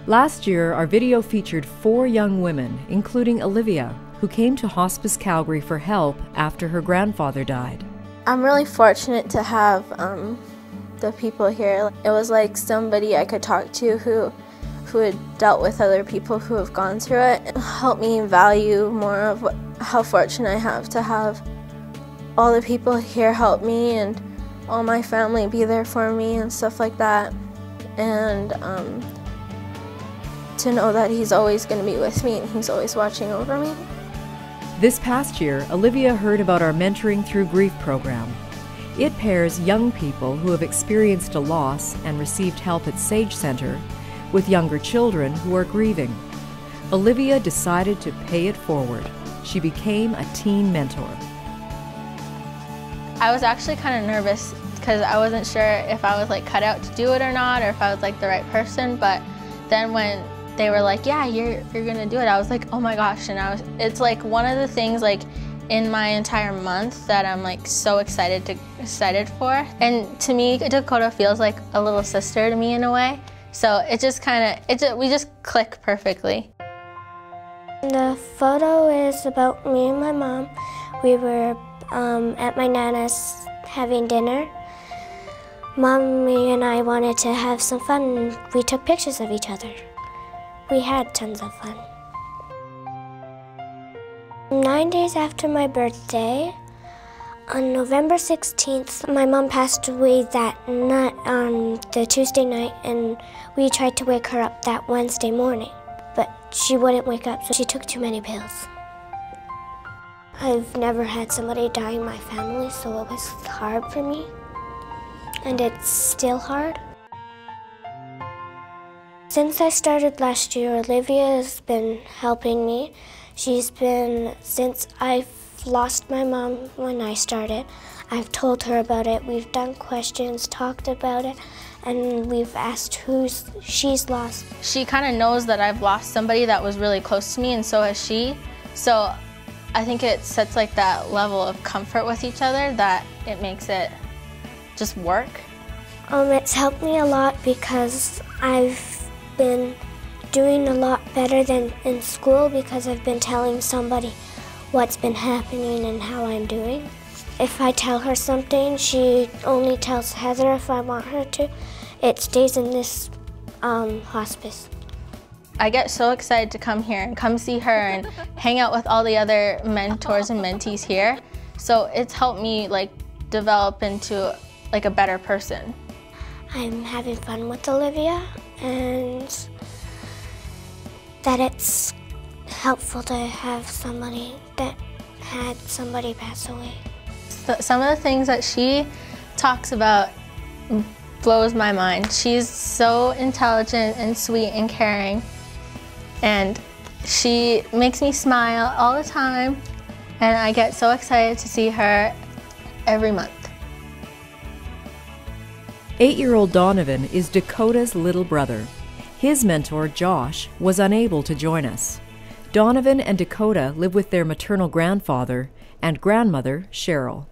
Last year, our video featured 4 young women, including Olivia, who came to Hospice Calgary for help after her grandfather died. I'm really fortunate to have the people here. It was like somebody I could talk to who had dealt with other people who have gone through it. It helped me value more of how fortunate I have to have all the people here help me and all my family be there for me and stuff like that. And to know that he's always going to be with me and he's always watching over me. This past year, Olivia heard about our Mentoring Through Grief program. It pairs young people who have experienced a loss and received help at Sage Centre with younger children who are grieving. Olivia decided to pay it forward. She became a teen mentor. I was actually kind of nervous because I wasn't sure if I was like cut out to do it or not, or if I was like the right person. But then when they were like, yeah, you're gonna do it, I was like, oh my gosh. And it's like one of the things like in my entire month that I'm like so excited for. And to me, Dakota feels like a little sister to me in a way. So it just we just click perfectly. The photo is about me and my mom. We were at my Nana's having dinner. Mommy and I wanted to have some fun and we took pictures of each other. We had tons of fun. 9 days after my birthday, on November 16th, my mom passed away that night, on the Tuesday night, and we tried to wake her up that Wednesday morning, but she wouldn't wake up, so she took too many pills. I've never had somebody die in my family, so it was hard for me, and it's still hard. Since I started last year, Olivia has been helping me. Since I've lost my mom when I started, I've told her about it. We've done questions, talked about it, and we've asked who she's lost. She kind of knows that I've lost somebody that was really close to me, and so has she. So I think it sets like that level of comfort with each other that it makes it just work. It's helped me a lot because I've been doing a lot better than in school because I've been telling somebody what's been happening and how I'm doing. If I tell her something, she only tells Heather if I want her to. It stays in this hospice. I get so excited to come here and come see her and hang out with all the other mentors and mentees here. So it's helped me like develop into like a better person. I'm having fun with Olivia, and that it's helpful to have somebody that had somebody pass away. Some of the things that she talks about blows my mind. She's so intelligent and sweet and caring, and she makes me smile all the time, and I get so excited to see her every month. 8-year-old Donovan is Dakota's little brother. His mentor, Josh, was unable to join us. Donovan and Dakota live with their maternal grandfather and grandmother, Cheryl.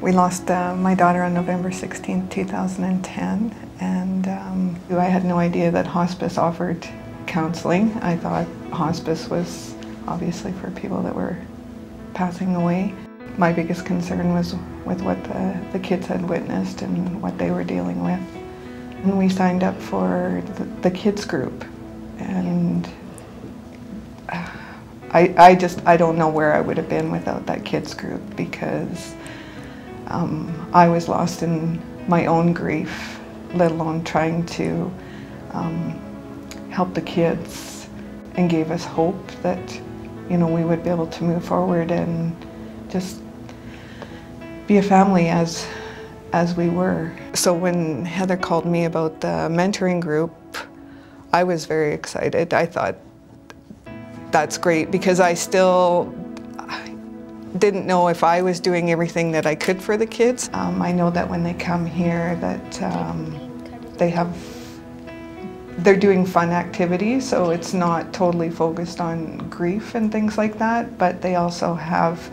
We lost my daughter on November 16, 2010, and I had no idea that hospice offered counseling. I thought hospice was obviously for people that were passing away. My biggest concern was with what the kids had witnessed and what they were dealing with. And we signed up for the kids group, and I don't know where I would have been without that kids group, because I was lost in my own grief, let alone trying to help the kids, and gave us hope that, you know, we would be able to move forward and just be a family as we were. So when Heather called me about the mentoring group, I was very excited. I thought, that's great, because I still didn't know if I was doing everything that I could for the kids. I know that when they come here that they're doing fun activities, so it's not totally focused on grief and things like that, but they also have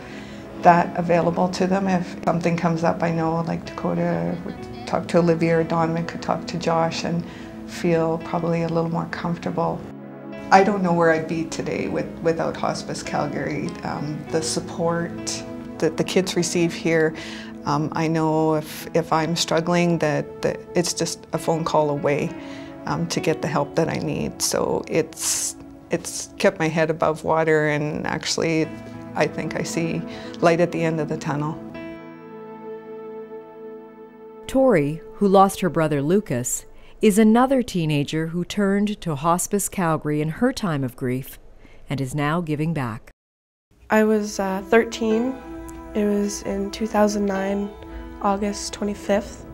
that available to them. If something comes up, I know like Dakota would talk to Olivia, or Donovan could talk to Josh and feel probably a little more comfortable. I don't know where I'd be today without Hospice Calgary. The support that the kids receive here, I know if I'm struggling that it's just a phone call away to get the help that I need. So it's kept my head above water, and actually I think I see light at the end of the tunnel. Tori, who lost her brother Lucas, is another teenager who turned to Hospice Calgary in her time of grief and is now giving back. I was 13. It was in 2009, August 25th.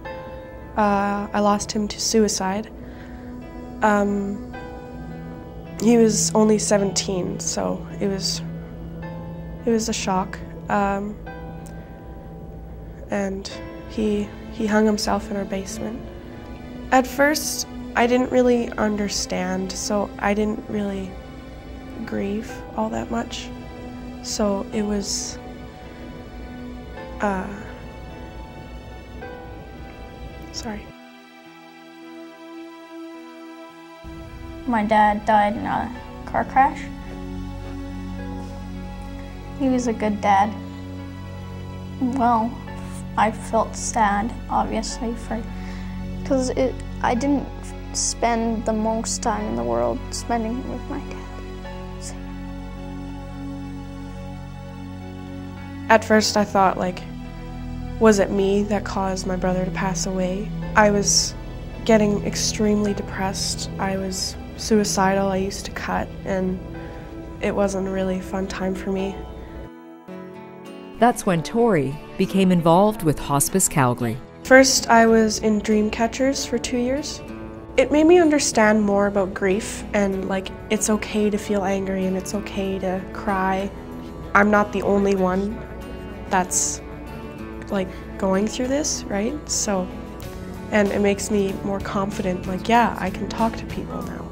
I lost him to suicide. He was only 17, so it was a shock. And he hung himself in our basement. At first, I didn't really understand, so I didn't really grieve all that much. So it was, sorry. My dad died in a car crash. He was a good dad. Well, I felt sad, obviously, because I didn't spend the most time in the world spending with my dad. So. At first I thought, like, was it me that caused my brother to pass away? I was getting extremely depressed. I was suicidal. I used to cut, and it wasn't a really fun time for me. That's when Tori became involved with Hospice Calgary. First, I was in dream catchers for 2 years. It made me understand more about grief, and like, it's okay to feel angry and it's okay to cry. I'm not the only one that's like going through this, right? So, and it makes me more confident, like, yeah, I can talk to people now.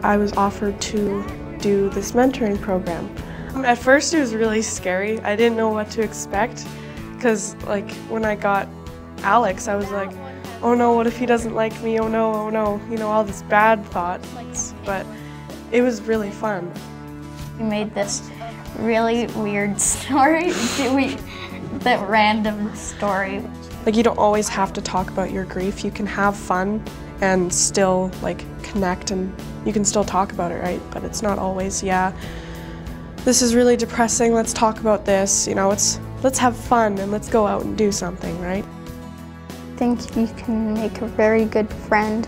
I was offered to do this mentoring program. At first it was really scary. I didn't know what to expect, because like when I got Alex, I was like, oh no, what if he doesn't like me? Oh no, you know, all this bad thoughts. But it was really fun. We made this really weird story, that random story. Like, you don't always have to talk about your grief. You can have fun and still like connect, and you can still talk about it, right? But it's not always, yeah, this is really depressing, let's talk about this. You know, let's have fun and let's go out and do something, right? I think you can make a very good friend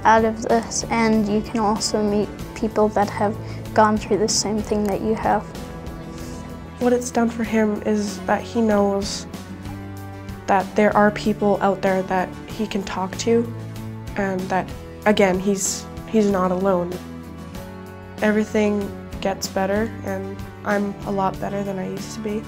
out of this, and you can also meet people that have gone through the same thing that you have. What it's done for him is that he knows that there are people out there that he can talk to, and that, again, he's not alone. Everything gets better, and I'm a lot better than I used to be.